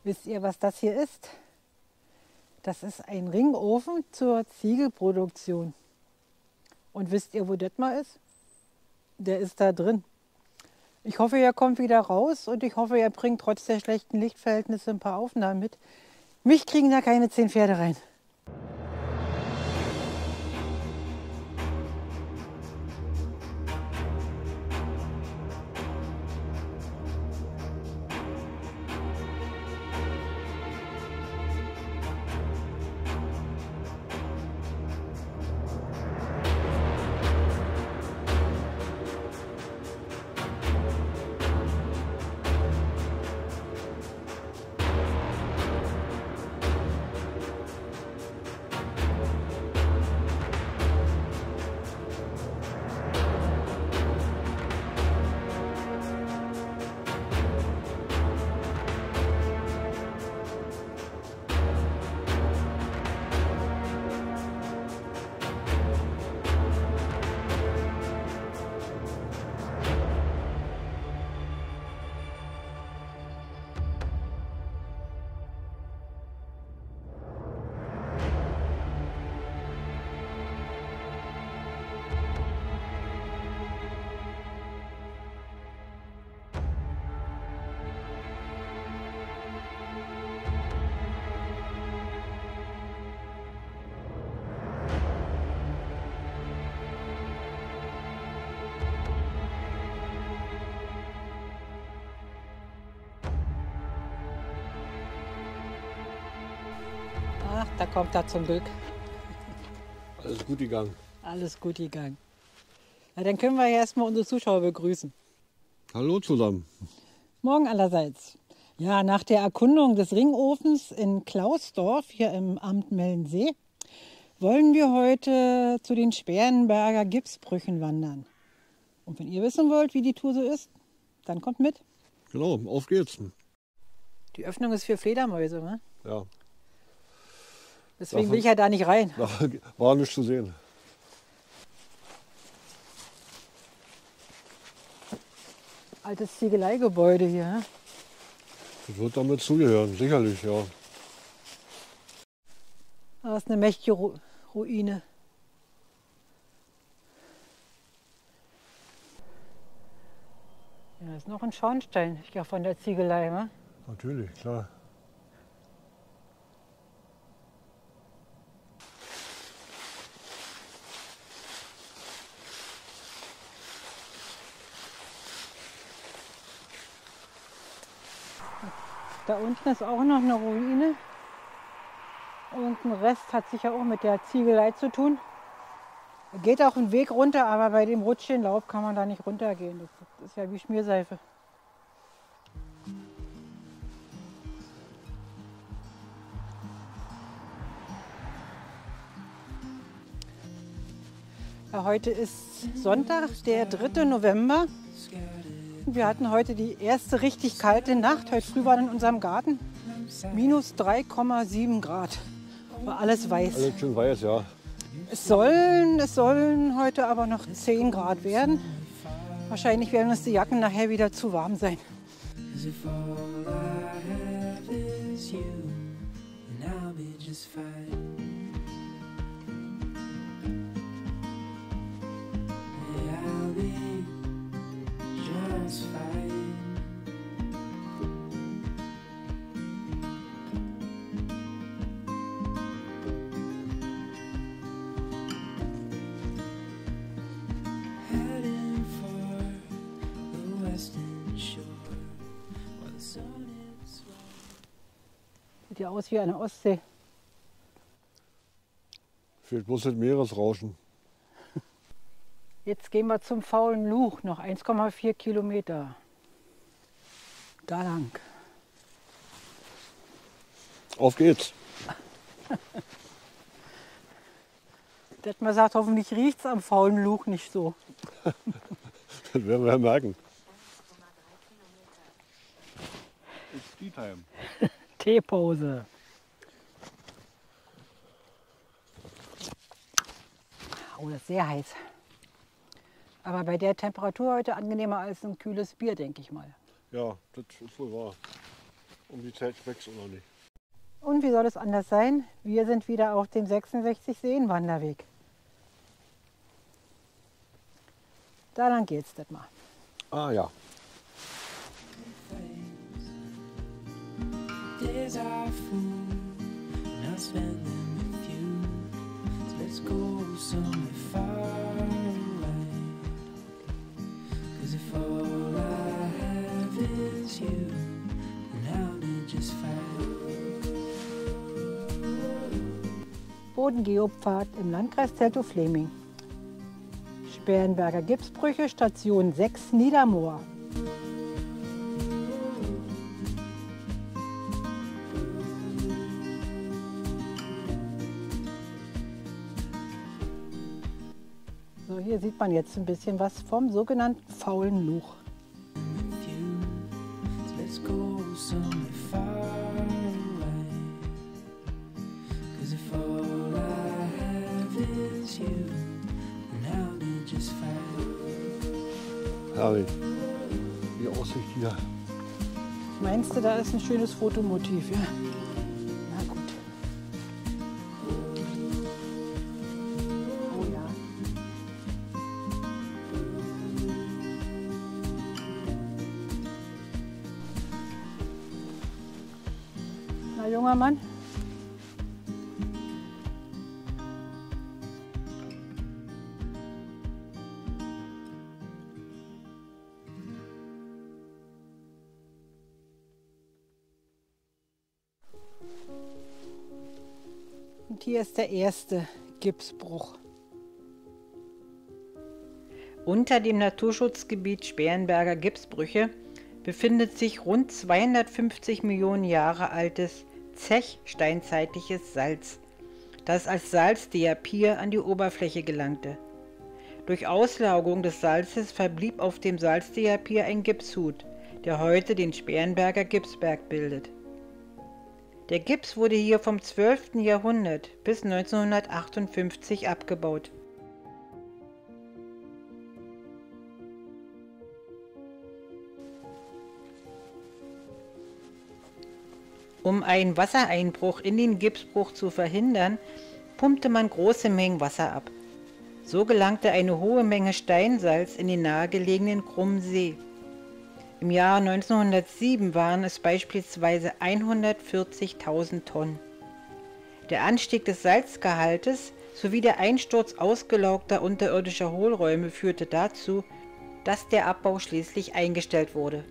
Wisst ihr, was das hier ist? Das ist ein Ringofen zur Ziegelproduktion. Und wisst ihr, wo das mal ist? Der ist da drin. Ich hoffe, er kommt wieder raus und ich hoffe, er bringt trotz der schlechten Lichtverhältnisse ein paar Aufnahmen mit. Mich kriegen da keine 10 Pferde rein. Ach, da kommt er zum Glück. Alles gut gegangen. Alles gut gegangen. Na, dann können wir ja erstmal unsere Zuschauer begrüßen. Hallo zusammen. Morgen allerseits. Ja, nach der Erkundung des Ringofens in Klausdorf, hier im Amt Mellensee, wollen wir heute zu den Sperrenberger Gipsbrüchen wandern. Und wenn ihr wissen wollt, wie die Tour so ist, dann kommt mit. Genau, auf geht's. Die Öffnung ist für Fledermäuse, ne? Ja, Deswegen will ich ja da nicht rein. war nichts zu sehen. Altes Ziegeleigebäude hier. Ne? Das wird damit zugehören, sicherlich, ja. Das ist eine mächtige Ruine. Ja, das ist noch ein Schornstein, ich glaube von der Ziegelei. Ne? Natürlich, klar. Da unten ist auch noch eine Ruine. Und ein Rest hat sicher auch mit der Ziegelei zu tun. Geht auch ein Weg runter, aber bei dem rutschigen Laub kann man da nicht runtergehen. Das ist ja wie Schmierseife. Ja, heute ist Sonntag, der 3. November. Wir hatten heute die erste richtig kalte Nacht. Heute früh war in unserem Garten minus 3,7 Grad. War alles weiß. Alles schön weiß, ja. Es sollen heute aber noch 10 Grad werden. Wahrscheinlich werden uns die Jacken nachher wieder zu warm sein. Sieht ja aus wie eine Ostsee. Fehlt bloß das Meeresrauschen. Jetzt gehen wir zum Faulen Luch, noch 1,4 Kilometer. Da lang. Auf geht's. Der hat mal gesagt, hoffentlich riecht es am Faulen Luch nicht so. Das werden wir ja merken. It's tea time. Teepause. Oh, das ist sehr heiß. Aber bei der Temperatur heute angenehmer als ein kühles Bier, denke ich mal. Ja, das ist wohl wahr. Um die Zeit schmeckt es noch nicht. Und wie soll es anders sein? Wir sind wieder auf dem 66-Seen-Wanderweg. Da lang geht's das mal. Ah ja. Days are full, and I'll spend them with you. So let's go somewhere far away. 'Cause if all I have is you, then I'll be just fine. Bodengeopfad im Landkreis Teltow-Fläming. Sperrenberger Gipsbrüche, Station 6 Niedermoor. So, hier sieht man jetzt ein bisschen was vom sogenannten faulen Luch. With you, so let's go somewhere far away. 'Cause if all I have is you, then I'll be just fine. Herrlich. Die Aussicht hier. Meinst du, da ist ein schönes Fotomotiv, ja? Na gut. Oh ja. Na, junger Mann? Und hier ist der erste Gipsbruch. Unter dem Naturschutzgebiet Sperrenberger Gipsbrüche befindet sich rund 250 Millionen Jahre altes zechsteinzeitliches Salz, das als Salzdiapir an die Oberfläche gelangte. Durch Auslaugung des Salzes verblieb auf dem Salzdiapir ein Gipshut, der heute den Sperrenberger Gipsberg bildet. Der Gips wurde hier vom 12. Jahrhundert bis 1958 abgebaut. Um einen Wassereinbruch in den Gipsbruch zu verhindern, pumpte man große Mengen Wasser ab. So gelangte eine hohe Menge Steinsalz in den nahegelegenen Krummen See. Im Jahr 1907 waren es beispielsweise 140.000 Tonnen. Der Anstieg des Salzgehaltes sowie der Einsturz ausgelaugter unterirdischer Hohlräume führte dazu, dass der Abbau schließlich eingestellt wurde.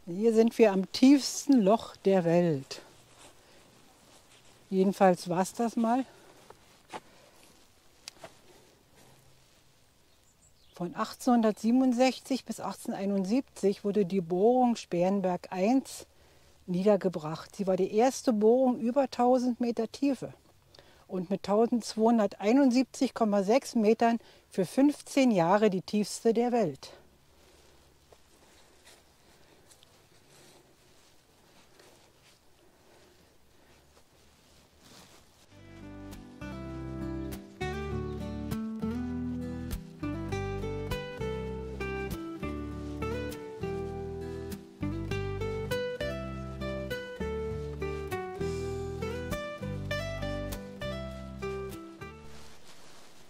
Hier sind wir am tiefsten Loch der Welt. Jedenfalls war es das mal. Von 1867 bis 1871 wurde die Bohrung Sperrenberg I niedergebracht. Sie war die erste Bohrung über 1000 Meter Tiefe und mit 1271,6 Metern für 15 Jahre die tiefste der Welt.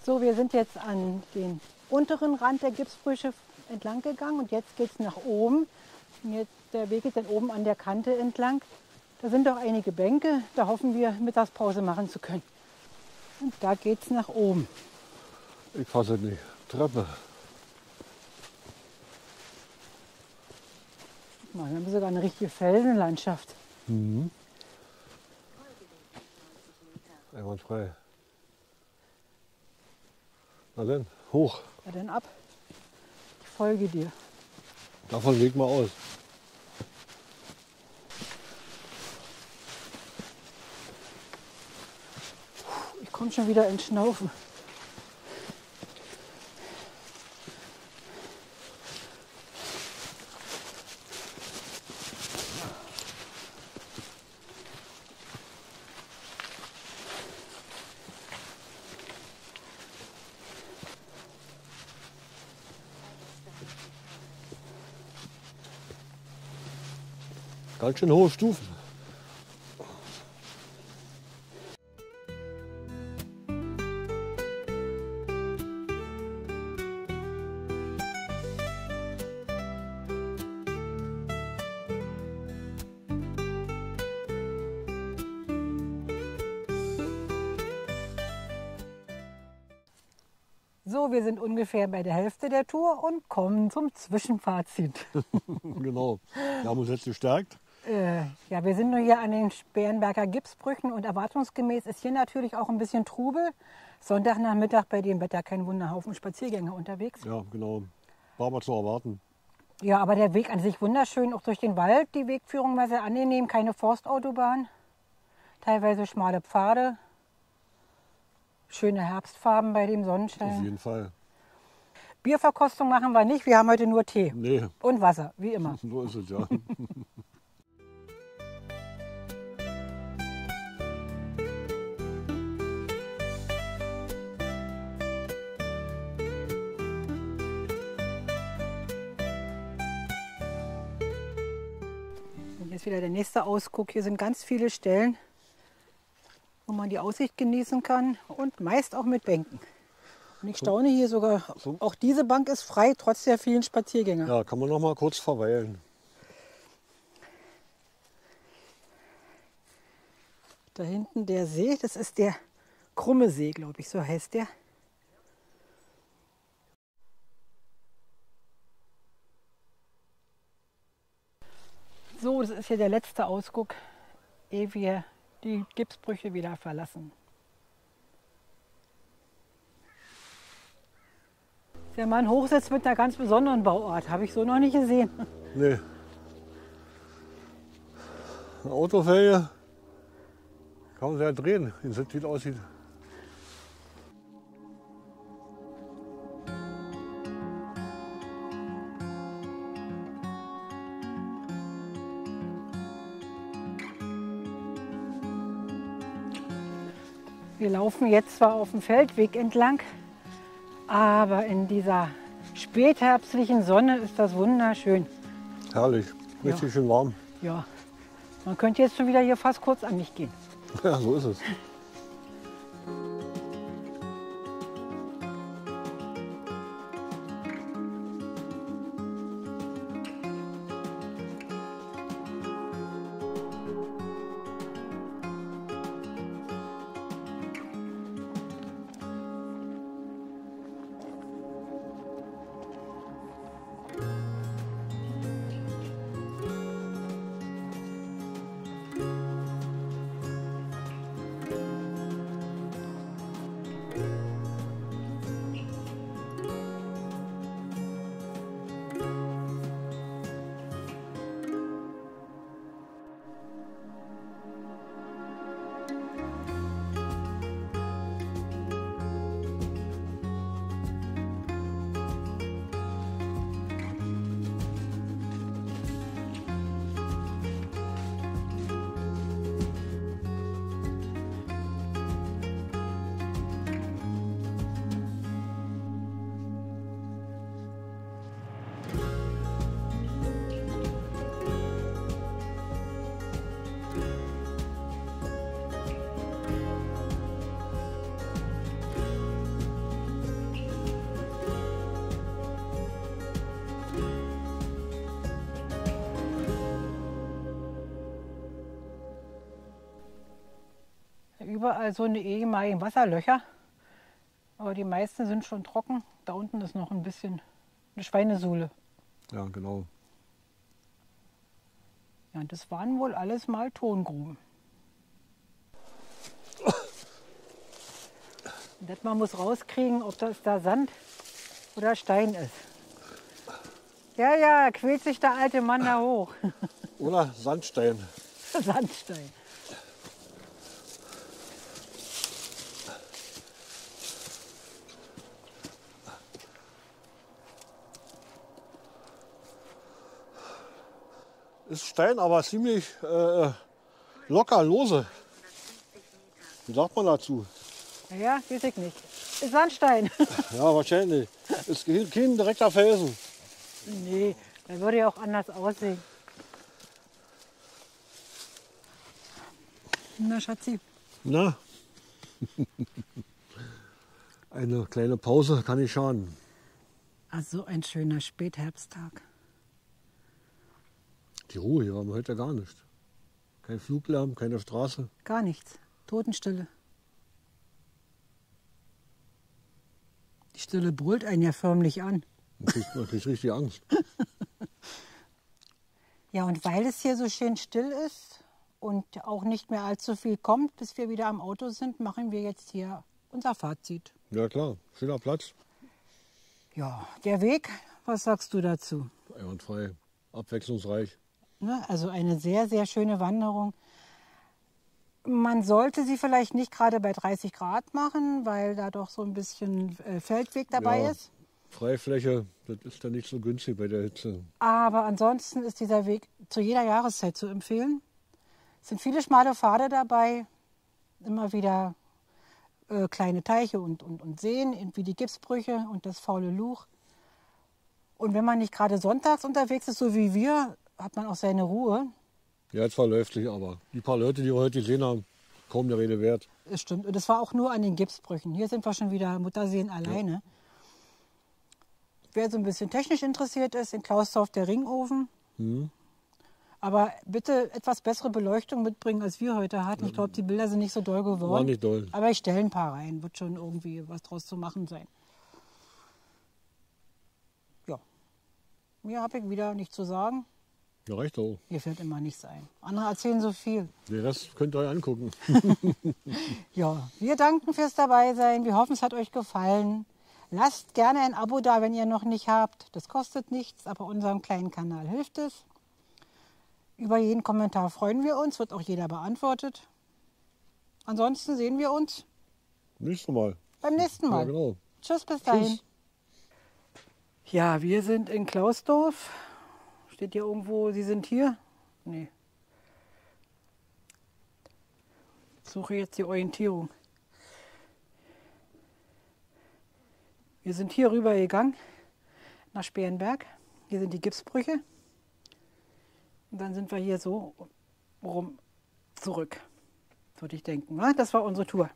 So, wir sind jetzt an den unteren Rand der Gipsbrüche entlang gegangen und jetzt geht es nach oben. Und jetzt, der Weg geht dann oben an der Kante entlang. Da sind auch einige Bänke, da hoffen wir Mittagspause machen zu können. Und da geht es nach oben. Ich fasse nicht. Treppe. Guck mal, wir haben sogar eine richtige Felsenlandschaft. Mhm. Einwandfrei. Na dann, hoch. Ja, dann ab. Ich folge dir. Davon leg mal aus. Ich komme schon wieder ins Schnaufen. Ganz schön hohe Stufen. So, wir sind ungefähr bei der Hälfte der Tour und kommen zum Zwischenfazit. Genau. Wir haben uns jetzt gestärkt. Ja, wir sind nur hier an den Sperrenberger Gipsbrüchen und erwartungsgemäß ist hier natürlich auch ein bisschen Trubel. Sonntagnachmittag bei dem Wetter kein Wunderhaufen Spaziergänger unterwegs. Ja, genau. War mal zu erwarten. Ja, aber der Weg an sich wunderschön, auch durch den Wald. Die Wegführung war sehr angenehm, keine Forstautobahn. Teilweise schmale Pfade. Schöne Herbstfarben bei dem Auf Sonnenschein. jeden Fall. Bierverkostung machen wir nicht, wir haben heute nur Tee Nee, und Wasser, wie immer. so ist es ja. Und jetzt wieder der nächste Ausguck. Hier sind ganz viele Stellen, wo man die Aussicht genießen kann und meist auch mit Bänken. Und ich staune hier sogar, So. auch diese Bank ist frei, trotz der vielen Spaziergänger. Ja, kann man noch mal kurz verweilen. Da hinten der See, das ist der Krumme See, glaube ich, so heißt der. So, das ist hier der letzte Ausguck, ehe wir die Gipsbrüche wieder verlassen. Der Mann hochsitzt mit einer ganz besonderen Bauart, habe ich so noch nicht gesehen. Nee. Eine Autofelge kann man sehr drehen, wie es jetzt aussieht. Wir laufen jetzt zwar auf dem Feldweg entlang, aber in dieser spätherbstlichen Sonne ist das wunderschön. Herrlich, richtig schön warm. Ja, man könnte jetzt schon wieder hier fast kurz an mich gehen. Ja, so ist es. Überall so eine ehemaligen Wasserlöcher, aber die meisten sind schon trocken. Da unten ist noch ein bisschen eine Schweinesuhle. Ja, genau. Ja, und das waren wohl alles mal Tongruben. Und das man muss rauskriegen, ob das da Sand oder Stein ist. Ja, ja, quält sich der alte Mann da hoch. Oder Sandstein. Sandstein. Ist Stein, aber ziemlich locker, lose. Wie sagt man dazu? Ja, weiß ich nicht. Ist Sandstein. Ja, wahrscheinlich. Ist kein direkter Felsen. Nee, der würde ja auch anders aussehen. Na, Schatzi. Na, eine kleine Pause kann nicht schaden. Also ein schöner Spätherbsttag. Die Ruhe hier haben wir heute gar nicht. Kein Fluglärm, keine Straße. Gar nichts. Totenstille. Die Stille brüllt einen ja förmlich an. Man kriegt richtig Angst. Ja, und weil es hier so schön still ist und auch nicht mehr allzu viel kommt, bis wir wieder am Auto sind, machen wir jetzt hier unser Fazit. Ja klar, schöner Platz. Ja, der Weg, was sagst du dazu? Einwandfrei, abwechslungsreich. Ne, also eine sehr, sehr schöne Wanderung. Man sollte sie vielleicht nicht gerade bei 30 Grad machen, weil da doch so ein bisschen Feldweg dabei Ja. ist. Freifläche, das ist dann nicht so günstig bei der Hitze. Aber ansonsten ist dieser Weg zu jeder Jahreszeit zu empfehlen. Es sind viele schmale Pfade dabei, immer wieder kleine Teiche und Seen, wie die Gipsbrüche und das faule Luch. Und wenn man nicht gerade sonntags unterwegs ist, so wie wir, hat man auch seine Ruhe. Ja, jetzt verläuft sich aber. Die paar Leute, die wir heute gesehen haben, kaum der Rede wert. Es stimmt. Und das war auch nur an den Gipsbrüchen. Hier sind wir schon wieder Mutterseen alleine. Ja. Wer so ein bisschen technisch interessiert ist, in Klausdorf der Ringofen. Aber bitte etwas bessere Beleuchtung mitbringen, als wir heute hatten. Ich glaube, die Bilder sind nicht so doll geworden. War nicht doll. Aber ich stelle ein paar rein. Wird schon irgendwie was draus zu machen sein. Ja. Mir habe ich wieder nichts zu sagen. Ja, reicht auch. Mir fällt immer nichts ein. Andere erzählen so viel. Den Rest könnt ihr euch angucken. Ja, wir danken fürs Dabeisein. Wir hoffen, es hat euch gefallen. Lasst gerne ein Abo da, wenn ihr noch nicht habt. Das kostet nichts, aber unserem kleinen Kanal hilft es. Über jeden Kommentar freuen wir uns, wird auch jeder beantwortet. Ansonsten sehen wir uns Nächstes Mal. beim nächsten Mal. Ja, genau. Tschüss, bis dahin. Tschüss. Ja, wir sind in Klausdorf. Steht hier irgendwo, Sie sind hier? Nee. Ich suche jetzt die Orientierung. Wir sind hier rüber gegangen nach Sperrenberg. Hier sind die Gipsbrüche. Und dann sind wir hier so rum zurück, würde ich denken. Das war unsere Tour.